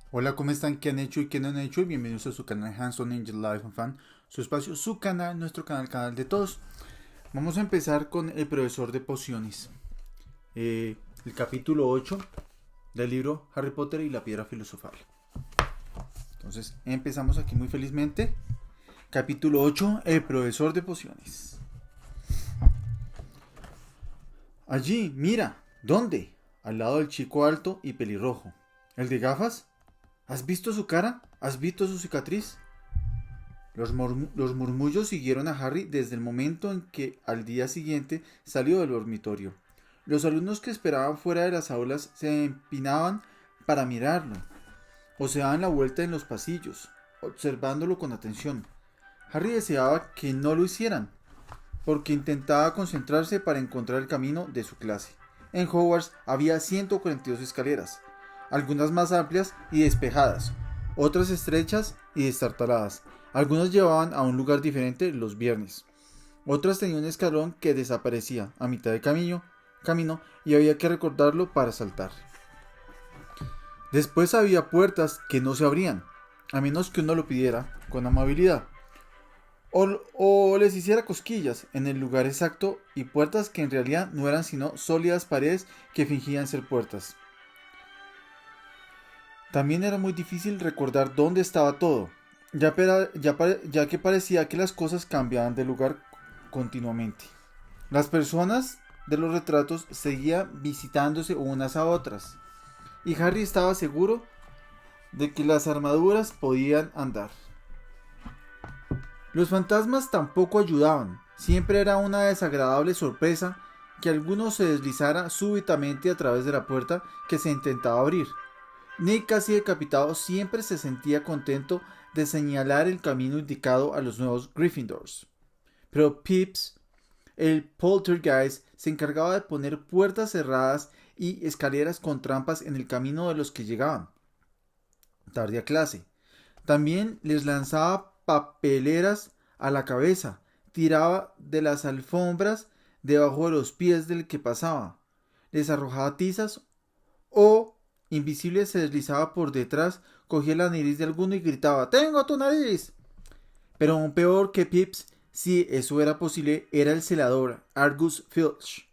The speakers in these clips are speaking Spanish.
Hola, ¿cómo están? ¿Qué han hecho y qué no han hecho? Bienvenidos a su canal Hanson Angel Life and Fan, su espacio, su canal, nuestro canal, canal de todos. Vamos a empezar con el profesor de pociones. El capítulo 8 del libro Harry Potter y la piedra filosofal. Entonces, empezamos aquí muy felizmente. Capítulo 8, el profesor de pociones. Allí, mira, ¿dónde? Al lado del chico alto y pelirrojo. ¿El de gafas? ¿Has visto su cara? ¿Has visto su cicatriz? Los murmullos siguieron a Harry desde el momento en que al día siguiente salió del dormitorio. Los alumnos que esperaban fuera de las aulas se empinaban para mirarlo, o se daban la vuelta en los pasillos, observándolo con atención. Harry deseaba que no lo hicieran, porque intentaba concentrarse para encontrar el camino de su clase. En Hogwarts había 142 escaleras, algunas más amplias y despejadas, otras estrechas y destartaladas. Algunas llevaban a un lugar diferente los viernes. Otras tenían un escalón que desaparecía a mitad de camino y había que recordarlo para saltar. Después había puertas que no se abrían, a menos que uno lo pidiera con amabilidad. O les hiciera cosquillas en el lugar exacto, y puertas que en realidad no eran sino sólidas paredes que fingían ser puertas. También era muy difícil recordar dónde estaba todo, ya que parecía que las cosas cambiaban de lugar continuamente. Las personas de los retratos seguían visitándose unas a otras, y Harry estaba seguro de que las armaduras podían andar. Los fantasmas tampoco ayudaban. Siempre era una desagradable sorpresa que alguno se deslizara súbitamente a través de la puerta que se intentaba abrir. Nick, casi decapitado, siempre se sentía contento de señalar el camino indicado a los nuevos Gryffindors. Pero Pips, el poltergeist, se encargaba de poner puertas cerradas y escaleras con trampas en el camino de los que llegaban tarde a clase. También les lanzaba papeleras a la cabeza, tiraba de las alfombras debajo de los pies del que pasaba, les arrojaba tizas o, invisible, se deslizaba por detrás, cogía la nariz de alguno y gritaba ¡Tengo tu nariz! Pero aún peor que Pips, si eso era posible, era el celador Argus Filch.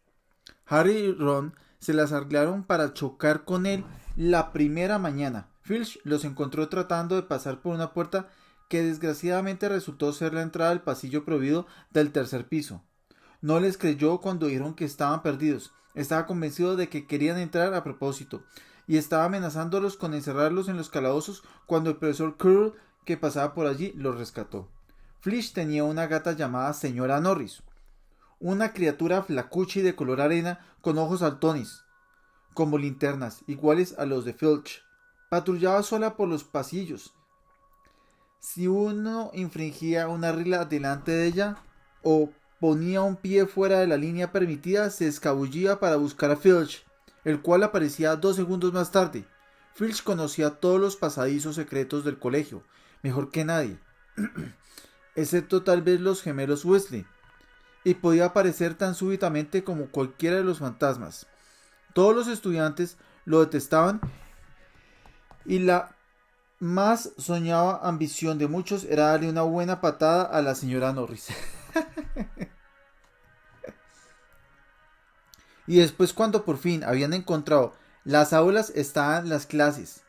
Harry y Ron se las arreglaron para chocar con él la primera mañana. Filch los encontró tratando de pasar por una puerta que desgraciadamente resultó ser la entrada al pasillo prohibido del tercer piso. No les creyó cuando dijeron que estaban perdidos. Estaba convencido de que querían entrar a propósito y estaba amenazándolos con encerrarlos en los calabozos cuando el profesor Quirrell, que pasaba por allí, los rescató. Filch tenía una gata llamada Señora Norris, una criatura flacucha y de color arena con ojos saltones, como linternas, iguales a los de Filch. Patrullaba sola por los pasillos. Si uno infringía una regla delante de ella o ponía un pie fuera de la línea permitida, se escabullía para buscar a Filch, el cual aparecía 2 segundos más tarde. Filch conocía todos los pasadizos secretos del colegio, mejor que nadie, excepto tal vez los gemelos Weasley, y podía aparecer tan súbitamente como cualquiera de los fantasmas. Todos los estudiantes lo detestaban y la más soñada ambición de muchos era darle una buena patada a la señora Norris. Y después, cuando por fin habían encontrado las aulas, estaban las clases.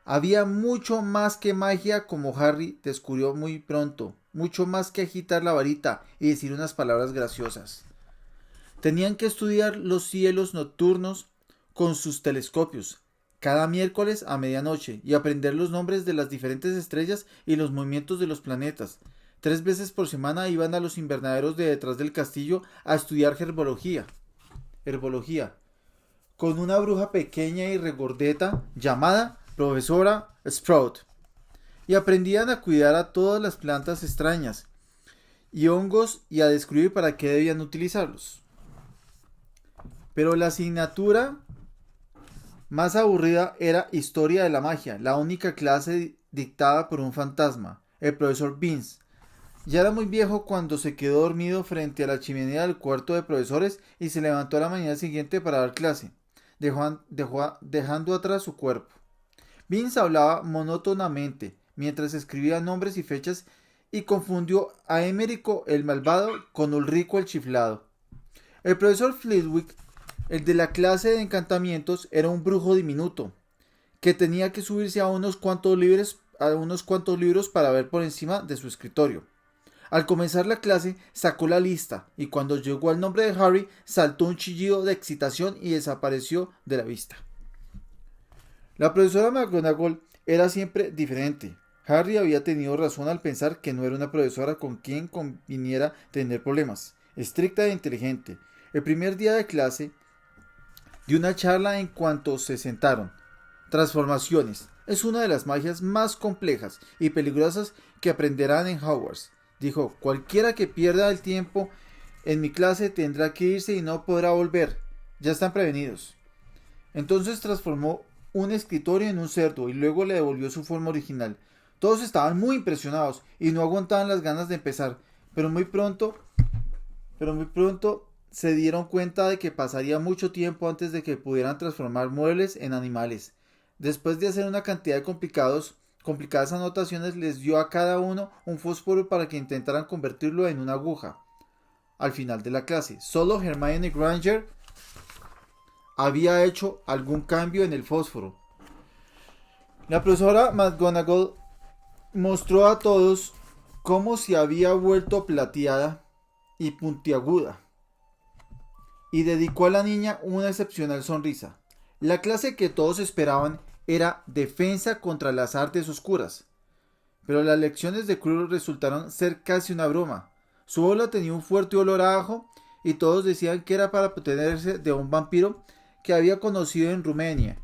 Había mucho más que magia, como Harry descubrió muy pronto, mucho más que agitar la varita y decir unas palabras graciosas. Tenían que estudiar los cielos nocturnos con sus telescopios cada miércoles a medianoche y aprender los nombres de las diferentes estrellas y los movimientos de los planetas. 3 veces por semana iban a los invernaderos de detrás del castillo a estudiar herbología, con una bruja pequeña y regordeta llamada Profesora Sprout, y aprendían a cuidar a todas las plantas extrañas y hongos y a descubrir para qué debían utilizarlos. Pero la asignatura más aburrida era Historia de la Magia, la única clase dictada por un fantasma, el profesor Binns. Ya era muy viejo cuando se quedó dormido frente a la chimenea del cuarto de profesores y se levantó a la mañana siguiente para dar clase, dejando atrás su cuerpo. Vince hablaba monótonamente mientras escribía nombres y fechas y confundió a Emerico el malvado con Ulrico el chiflado. El profesor Flitwick, el de la clase de encantamientos, era un brujo diminuto que tenía que subirse a unos cuantos libros para ver por encima de su escritorio. Al comenzar la clase sacó la lista y cuando llegó al nombre de Harry saltó un chillido de excitación y desapareció de la vista. La profesora McGonagall era siempre diferente. Harry había tenido razón al pensar que no era una profesora con quien conviniera tener problemas. Estricta e inteligente. El primer día de clase dio una charla en cuanto se sentaron. Transformaciones. Es una de las magias más complejas y peligrosas que aprenderán en Hogwarts. Dijo, cualquiera que pierda el tiempo en mi clase tendrá que irse y no podrá volver. Ya están prevenidos. Entonces transformó un escritorio en un cerdo y luego le devolvió su forma original. Todos estaban muy impresionados y no aguantaban las ganas de empezar, pero muy pronto se dieron cuenta de que pasaría mucho tiempo antes de que pudieran transformar muebles en animales. Después de hacer una cantidad de complicadas anotaciones, les dio a cada uno un fósforo para que intentaran convertirlo en una aguja. Al final de la clase, solo Hermione Granger había hecho algún cambio en el fósforo. La profesora McGonagall mostró a todos cómo se había vuelto plateada y puntiaguda y dedicó a la niña una excepcional sonrisa. La clase que todos esperaban era defensa contra las artes oscuras, pero las lecciones de Quirrell resultaron ser casi una broma. Su aula tenía un fuerte olor a ajo y todos decían que era para protegerse de un vampiro que había conocido en Rumania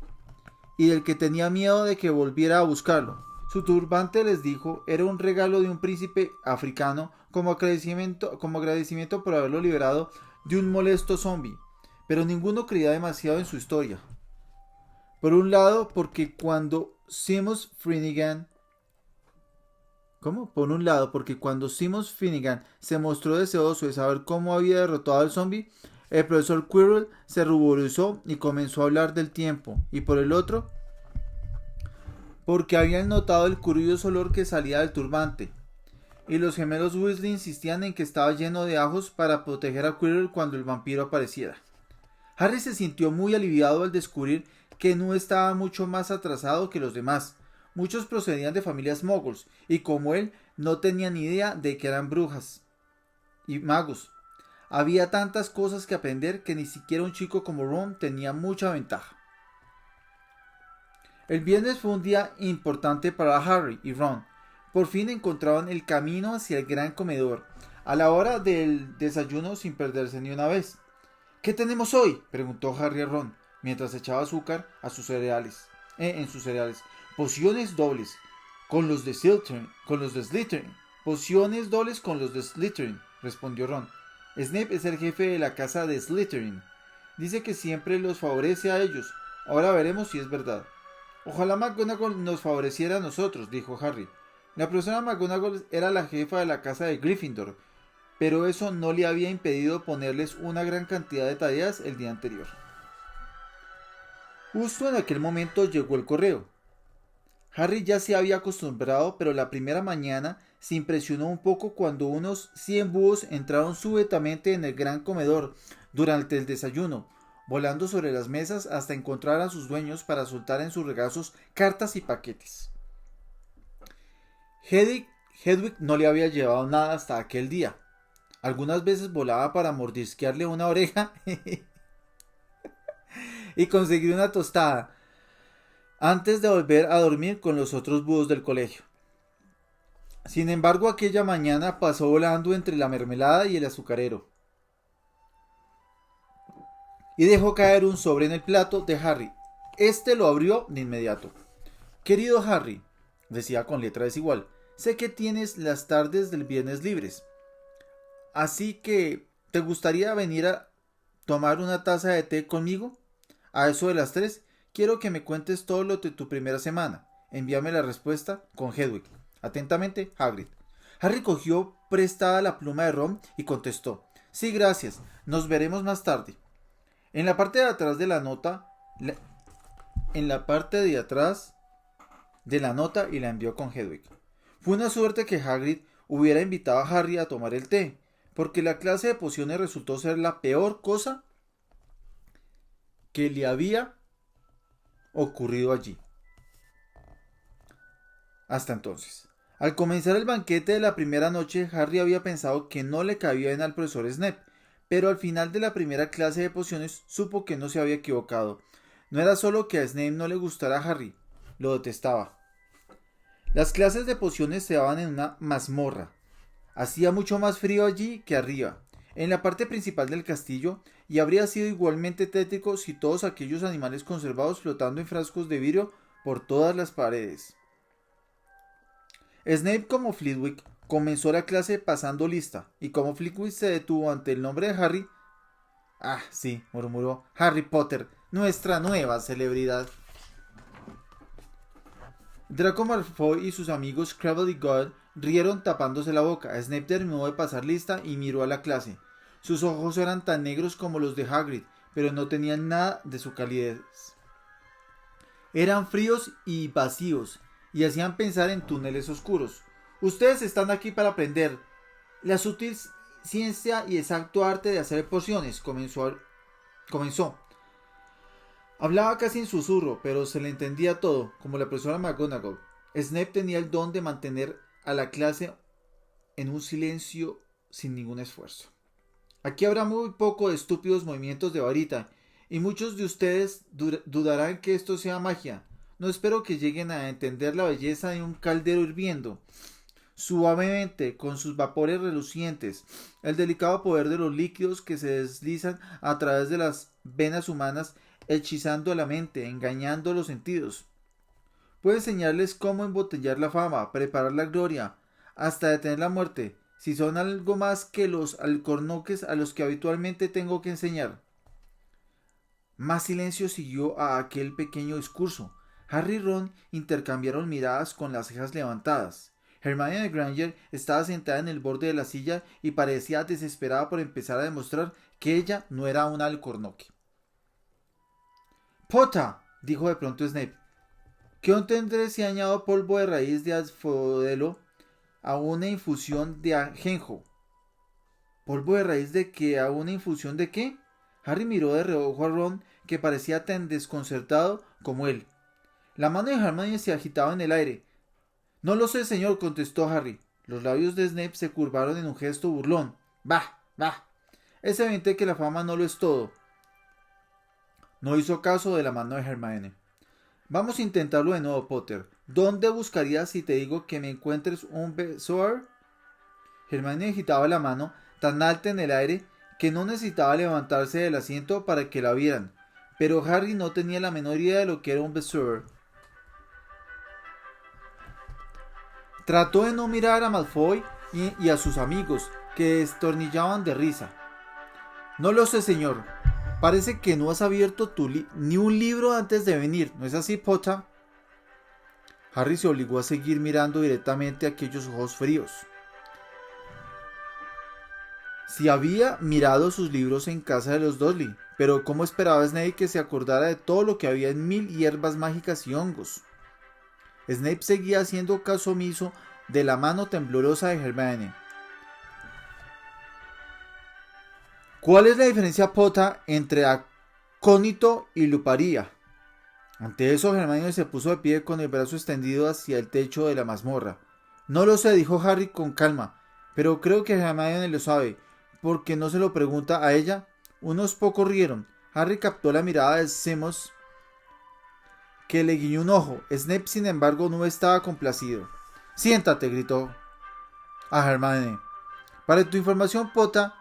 y del que tenía miedo de que volviera a buscarlo. Su turbante, les dijo, era un regalo de un príncipe africano como agradecimiento por haberlo liberado de un molesto zombie, pero ninguno creía demasiado en su historia. Por un lado, porque cuando Seamus Finnegan se mostró deseoso de saber cómo había derrotado al zombie, el profesor Quirrell se ruborizó y comenzó a hablar del tiempo, y por el otro, porque habían notado el curioso olor que salía del turbante, y los gemelos Weasley insistían en que estaba lleno de ajos para proteger a Quirrell cuando el vampiro apareciera. Harry se sintió muy aliviado al descubrir que no estaba mucho más atrasado que los demás. Muchos procedían de familias muggles, y como él, no tenían ni idea de que eran brujas y magos. Había tantas cosas que aprender que ni siquiera un chico como Ron tenía mucha ventaja. El viernes fue un día importante para Harry y Ron. Por fin encontraban el camino hacia el gran comedor, a la hora del desayuno sin perderse ni una vez. ¿Qué tenemos hoy?, preguntó Harry a Ron, mientras echaba azúcar a sus cereales, en sus cereales. Pociones dobles con los de Slytherin. Pociones dobles con los de Slytherin, respondió Ron. Snape es el jefe de la casa de Slytherin. Dice que siempre los favorece a ellos. Ahora veremos si es verdad. Ojalá McGonagall nos favoreciera a nosotros, dijo Harry. La profesora McGonagall era la jefa de la casa de Gryffindor, pero eso no le había impedido ponerles una gran cantidad de tareas el día anterior. Justo en aquel momento llegó el correo. Harry ya se había acostumbrado, pero la primera mañana se impresionó un poco cuando unos 100 búhos entraron súbitamente en el gran comedor durante el desayuno, volando sobre las mesas hasta encontrar a sus dueños para soltar en sus regazos cartas y paquetes. Hedwig no le había llevado nada hasta aquel día. Algunas veces volaba para mordisquearle una oreja y conseguir una tostada antes de volver a dormir con los otros búhos del colegio. Sin embargo, aquella mañana pasó volando entre la mermelada y el azucarero y dejó caer un sobre en el plato de Harry. Este lo abrió de inmediato. Querido Harry, decía con letra desigual, sé que tienes las tardes del viernes libres, así que ¿te gustaría venir a tomar una taza de té conmigo? A eso de las 3, quiero que me cuentes todo lo de tu primera semana. Envíame la respuesta con Hedwig. Atentamente, Hagrid. Harry cogió prestada la pluma de Ron y contestó: sí, gracias, nos veremos más tarde. En la parte de atrás de la nota, de la nota y la envió con Hedwig. Fue una suerte que Hagrid hubiera invitado a Harry a tomar el té, porque la clase de pociones resultó ser la peor cosa que le había ocurrido allí. Hasta entonces. Al comenzar el banquete de la primera noche, Harry había pensado que no le cabía bien al profesor Snape, pero al final de la primera clase de pociones supo que no se había equivocado. No era solo que a Snape no le gustara a Harry, lo detestaba. Las clases de pociones se daban en una mazmorra. Hacía mucho más frío allí que arriba, en la parte principal del castillo, y habría sido igualmente tétrico si todos aquellos animales conservados flotando en frascos de vidrio por todas las paredes. Snape, como Flitwick, comenzó la clase pasando lista, y como Flitwick se detuvo ante el nombre de Harry... Ah, sí, murmuró, Harry Potter, nuestra nueva celebridad. Draco Malfoy y sus amigos Crabbe y Goyle rieron tapándose la boca. Snape terminó de pasar lista y miró a la clase. Sus ojos eran tan negros como los de Hagrid, pero no tenían nada de su calidez. Eran fríos y vacíos, y hacían pensar en túneles oscuros. Ustedes están aquí para aprender la sutil ciencia y exacto arte de hacer pociones, comenzó. Hablaba casi en susurro, pero se le entendía todo, como la profesora McGonagall. Snape tenía el don de mantener a la clase en un silencio sin ningún esfuerzo. Aquí habrá muy poco de estúpidos movimientos de varita, y muchos de ustedes dudarán que esto sea magia. No espero que lleguen a entender la belleza de un caldero hirviendo suavemente con sus vapores relucientes, el delicado poder de los líquidos que se deslizan a través de las venas humanas, hechizando la mente, engañando los sentidos. Puedo enseñarles cómo embotellar la fama, preparar la gloria, hasta detener la muerte, si son algo más que los alcornoques a los que habitualmente tengo que enseñar. Más silencio siguió a aquel pequeño discurso. Harry y Ron intercambiaron miradas con las cejas levantadas. Hermione Granger estaba sentada en el borde de la silla y parecía desesperada por empezar a demostrar que ella no era un alcornoque. «Potter», dijo de pronto Snape, «¿qué obtendré si añado polvo de raíz de asphodelo a una infusión de ajenjo?» ¿Polvo de raíz de qué? ¿A una infusión de qué? Harry miró de reojo a Ron, que parecía tan desconcertado como él. La mano de Hermione se agitaba en el aire. «No lo sé, señor», contestó Harry. Los labios de Snape se curvaron en un gesto burlón. «Bah, bah. Es evidente que la fama no lo es todo». No hizo caso de la mano de Hermione. «Vamos a intentarlo de nuevo, Potter. ¿Dónde buscarías si te digo que me encuentres un besoar?» Hermione agitaba la mano tan alta en el aire que no necesitaba levantarse del asiento para que la vieran, pero Harry no tenía la menor idea de lo que era un besoar. Trató de no mirar a Malfoy y a sus amigos, que destornillaban de risa. «No lo sé, señor. Parece que no has abierto ni un libro antes de venir, ¿no es así, Potter?» Harry se obligó a seguir mirando directamente a aquellos ojos fríos. Sí había mirado sus libros en casa de los Dursley, pero ¿cómo esperaba Snape que se acordara de todo lo que había en 1000 hierbas mágicas y hongos? Snape seguía haciendo caso omiso de la mano temblorosa de Hermione. ¿Cuál es la diferencia, Potter, entre acónito y luparía? Ante eso, Hermione se puso de pie con el brazo extendido hacia el techo de la mazmorra. «No lo sé», dijo Harry con calma, «pero creo que Hermione lo sabe. ¿Por qué no se lo pregunta a ella?» Unos pocos rieron. Harry captó la mirada de Seamus, que le guiñó un ojo. Snape, sin embargo, no estaba complacido. «Siéntate», gritó a Hermione. «Para tu información, Potter,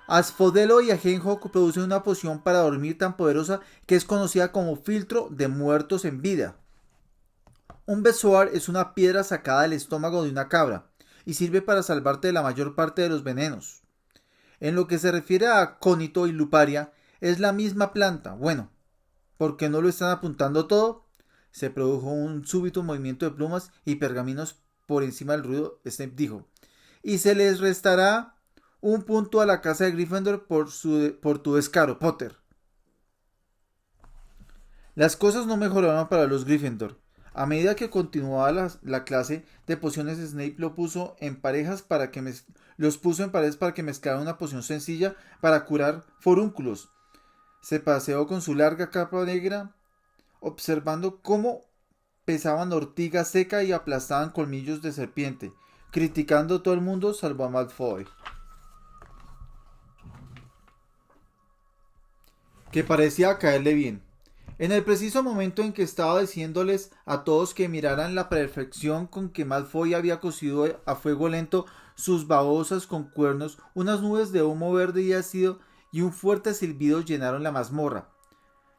asphodelo y ajenjo producen una poción para dormir tan poderosa que es conocida como filtro de muertos en vida. Un besoar es una piedra sacada del estómago de una cabra y sirve para salvarte de la mayor parte de los venenos. En lo que se refiere a acónito y luparia, es la misma planta. Bueno, ¿por qué no lo están apuntando todo?» Se produjo un súbito movimiento de plumas y pergaminos por encima del ruido. Snape dijo: «Y se les restará un punto a la casa de Gryffindor por tu descaro, Potter». Las cosas no mejoraron para los Gryffindor. A medida que continuaba la clase de pociones, Snape los puso en parejas para que mezclaran una poción sencilla para curar forúnculos. Se paseó con su larga capa negra, observando cómo pesaban ortiga seca y aplastaban colmillos de serpiente, criticando a todo el mundo salvo a Malfoy, que parecía caerle bien. En el preciso momento en que estaba diciéndoles a todos que miraran la perfección con que Malfoy había cocido a fuego lento sus babosas con cuernos, unas nubes de humo verde y ácido y un fuerte silbido llenaron la mazmorra.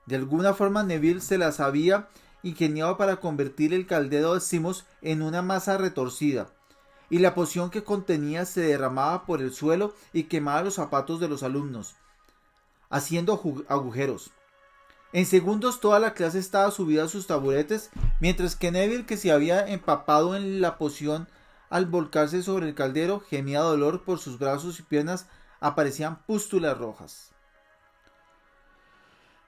De alguna forma Neville se las había ingeniado para convertir el caldero de Simus en una masa retorcida, y la poción que contenía se derramaba por el suelo y quemaba los zapatos de los alumnos, haciendo agujeros. En segundos toda la clase estaba subida a sus taburetes, mientras que Neville, que se había empapado en la poción al volcarse sobre el caldero, gemía de dolor. Por sus brazos y piernas aparecían pústulas rojas.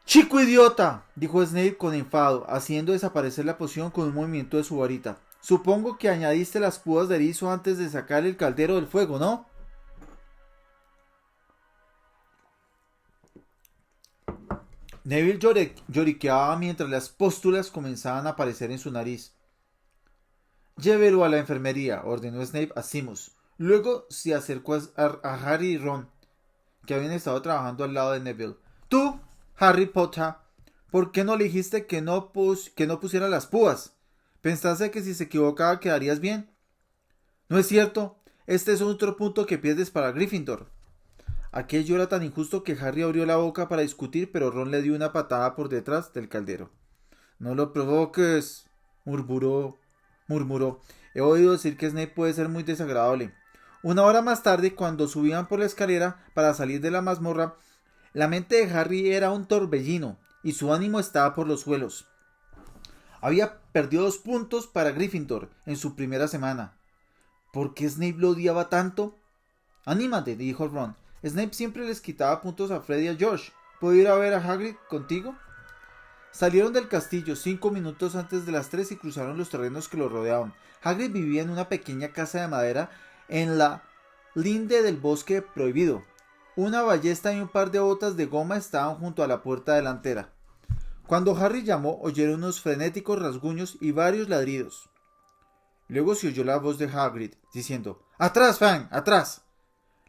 ¡Chico idiota!, dijo Snape con enfado, haciendo desaparecer la poción con un movimiento de su varita. Supongo que añadiste las púas de erizo antes de sacar el caldero del fuego, ¿no? Neville lloriqueaba mientras las pústulas comenzaban a aparecer en su nariz. Llévelo a la enfermería, ordenó Snape a Simus. Luego se acercó a Harry y Ron, que habían estado trabajando al lado de Neville. Tú, Harry Potter, ¿por qué no le dijiste que no pusiera las púas? ¿Pensaste que si se equivocaba quedarías bien? No es cierto. Este es otro punto que pierdes para Gryffindor. Aquello era tan injusto que Harry abrió la boca para discutir, pero Ron le dio una patada por detrás del caldero. No lo provoques, murmuró. He oído decir que Snape puede ser muy desagradable. Una hora más tarde, cuando subían por la escalera para salir de la mazmorra, la mente de Harry era un torbellino y su ánimo estaba por los suelos. Había perdido 2 puntos para Gryffindor en su primera semana. ¿Por qué Snape lo odiaba tanto? Anímate, dijo Ron. Snape siempre les quitaba puntos a Freddy y a George. ¿Puedo ir a ver a Hagrid contigo? Salieron del castillo 5 minutos antes de las 3 y cruzaron los terrenos que lo rodeaban. Hagrid vivía en una pequeña casa de madera en la linde del bosque prohibido. Una ballesta y un par de botas de goma estaban junto a la puerta delantera. Cuando Harry llamó, oyeron unos frenéticos rasguños y varios ladridos. Luego se oyó la voz de Hagrid, diciendo: ¡Atrás, Fang! ¡Atrás!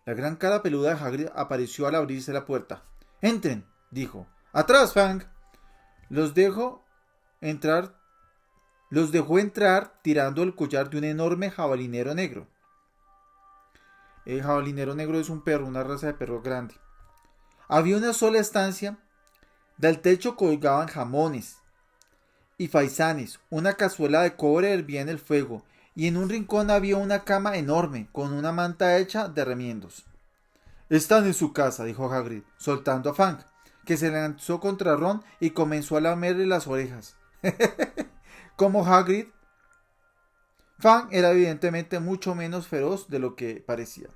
La gran cara peluda de Hagrid apareció al abrirse la puerta. ¡Entren!, dijo. ¡Atrás, Fang! Los dejó entrar tirando el collar de un enorme jabalinero negro. El jabalinero negro es un perro, una raza de perro grande. Había una sola estancia. Del techo colgaban jamones y faisanes. Una cazuela de cobre hervía en el fuego, y en un rincón había una cama enorme con una manta hecha de remiendos. Están en su casa, dijo Hagrid, soltando a Fang, que se lanzó contra Ron y comenzó a lamerle las orejas. Como Hagrid, Fang era evidentemente mucho menos feroz de lo que parecía.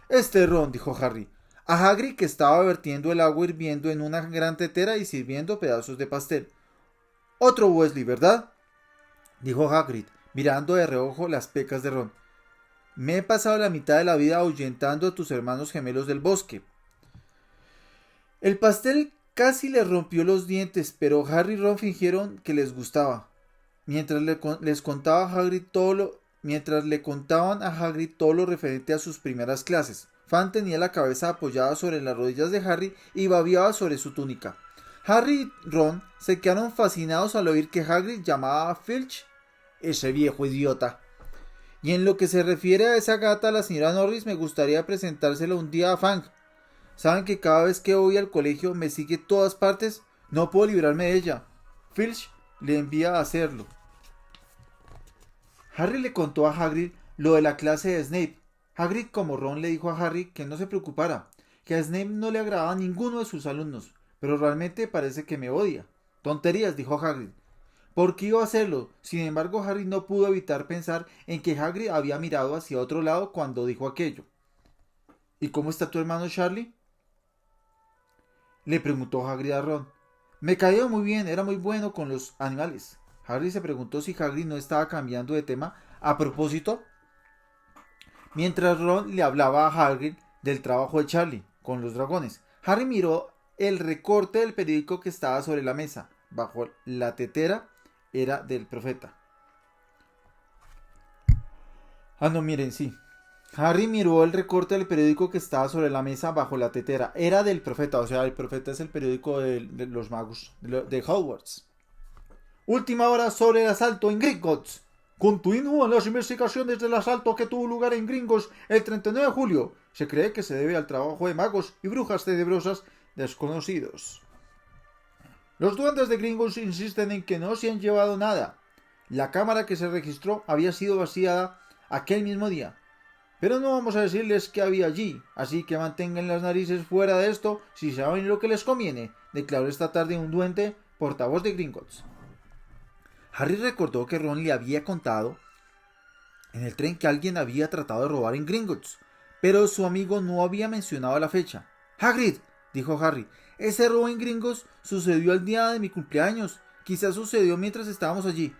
Ron, dijo Harry a Hagrid, que estaba vertiendo el agua hirviendo en una gran tetera y sirviendo pedazos de pastel. Otro Weasley, ¿verdad?, dijo Hagrid, mirando de reojo las pecas de Ron. Me he pasado la mitad de la vida ahuyentando a tus hermanos gemelos del bosque. El pastel casi les rompió los dientes, pero Harry y Ron fingieron que les gustaba. Mientras le contaban a Hagrid todo lo referente a sus primeras clases, Fang tenía la cabeza apoyada sobre las rodillas de Harry y babeaba sobre su túnica. Harry y Ron se quedaron fascinados al oír que Hagrid llamaba a Filch ese viejo idiota. Y en lo que se refiere a esa gata, la señora Norris, me gustaría presentársela un día a Fang. ¿Saben que cada vez que voy al colegio me sigue a todas partes? No puedo librarme de ella. Filch le envía a hacerlo. Harry le contó a Hagrid lo de la clase de Snape. Hagrid, como Ron, le dijo a Harry que no se preocupara, que a Snape no le agradaba ninguno de sus alumnos, pero realmente parece que me odia. Tonterías, dijo Hagrid. ¿Por qué iba a hacerlo? Sin embargo, Harry no pudo evitar pensar en que Hagrid había mirado hacia otro lado cuando dijo aquello. ¿Y cómo está tu hermano Charlie?, le preguntó Hagrid a Ron. Me caía muy bien, era muy bueno con los animales. Harry se preguntó si Hagrid no estaba cambiando de tema a propósito, mientras Ron le hablaba a Hagrid del trabajo de Charlie con los dragones. Harry miró el recorte del periódico que estaba sobre la mesa. Bajo la tetera era del profeta. No, miren, sí. Harry miró el recorte del periódico que estaba sobre la mesa bajo la tetera. Era del profeta, o sea, el profeta es el periódico de los magos de Hogwarts. Última hora sobre el asalto en Gringotts. Continúan las investigaciones del asalto que tuvo lugar en Gringotts el 39 de julio. Se cree que se debe al trabajo de magos y brujas tenebrosas desconocidos. Los duendes de Gringotts insisten en que no se han llevado nada. La cámara que se registró había sido vaciada aquel mismo día. Pero no vamos a decirles qué había allí, así que mantengan las narices fuera de esto si saben lo que les conviene, declaró esta tarde un duende portavoz de Gringotts. Harry recordó que Ron le había contado en el tren que alguien había tratado de robar en Gringotts, pero su amigo no había mencionado la fecha. Hagrid, dijo Harry, ese robo en Gringotts sucedió el día de mi cumpleaños, quizás sucedió mientras estábamos allí.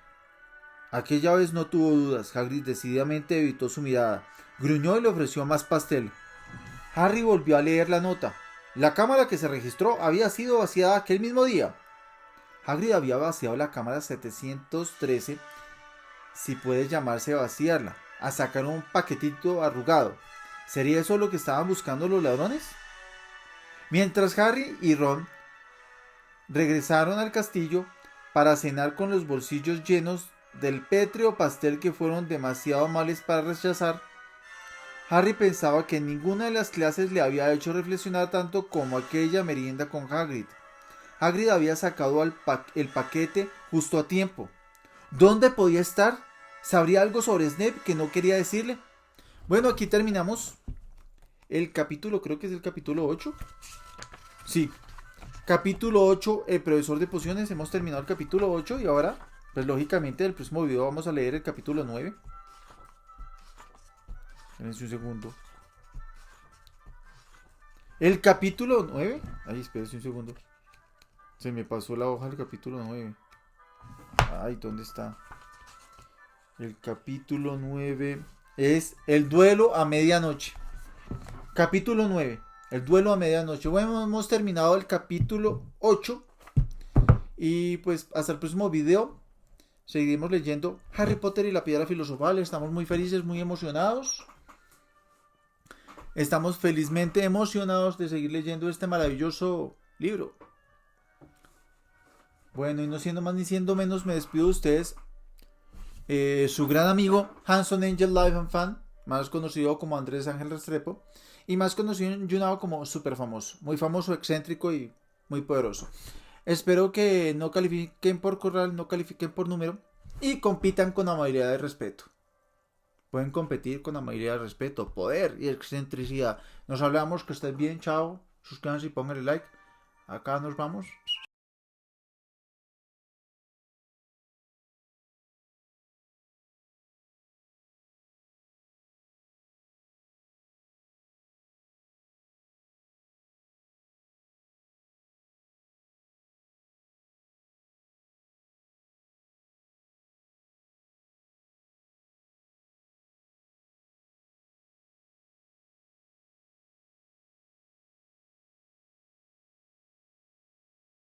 Aquella vez no tuvo dudas. Hagrid decididamente evitó su mirada. Gruñó y le ofreció más pastel. Harry volvió a leer la nota. La cámara que se registró había sido vaciada aquel mismo día. Hagrid había vaciado la cámara 713, si puede llamarse vaciarla, a sacar un paquetito arrugado. ¿Sería eso lo que estaban buscando los ladrones? Mientras Harry y Ron regresaron al castillo para cenar con los bolsillos llenos del pétreo pastel que fueron demasiado amables para rechazar, Harry pensaba que ninguna de las clases le había hecho reflexionar tanto como aquella merienda con Hagrid. Hagrid había sacado el paquete justo a tiempo. ¿Dónde podía estar? ¿Sabría algo sobre Snape que no quería decirle? Bueno, aquí terminamos el capítulo, creo que es el capítulo 8. Sí, capítulo 8, el profesor de pociones. Hemos terminado el capítulo 8 y ahora, pues lógicamente, en el próximo video vamos a leer el capítulo 9. Espérense un segundo. El capítulo 9. Ay, espérense un segundo. Se me pasó la hoja del capítulo 9. Ay, ¿dónde está? El capítulo 9 es el duelo a medianoche. Capítulo 9. El duelo a medianoche. Bueno, hemos terminado el capítulo 8. Y pues hasta el próximo video seguiremos leyendo Harry Potter y la Piedra Filosofal. Estamos muy felices, muy emocionados. Estamos felizmente emocionados de seguir leyendo este maravilloso libro. Bueno, y no siendo más ni siendo menos, me despido de ustedes. Su gran amigo Hanson Angel Life and Fan, más conocido como Andrés Ángel Restrepo, y más conocido en YouNow como super famoso, muy famoso, excéntrico y muy poderoso. Espero que no califiquen por corral, no califiquen por número y compitan con amabilidad y respeto. Pueden competir con amabilidad y respeto, poder y excentricidad. Nos hablamos, que estén bien, chao, suscríbanse y pónganle like. Acá nos vamos.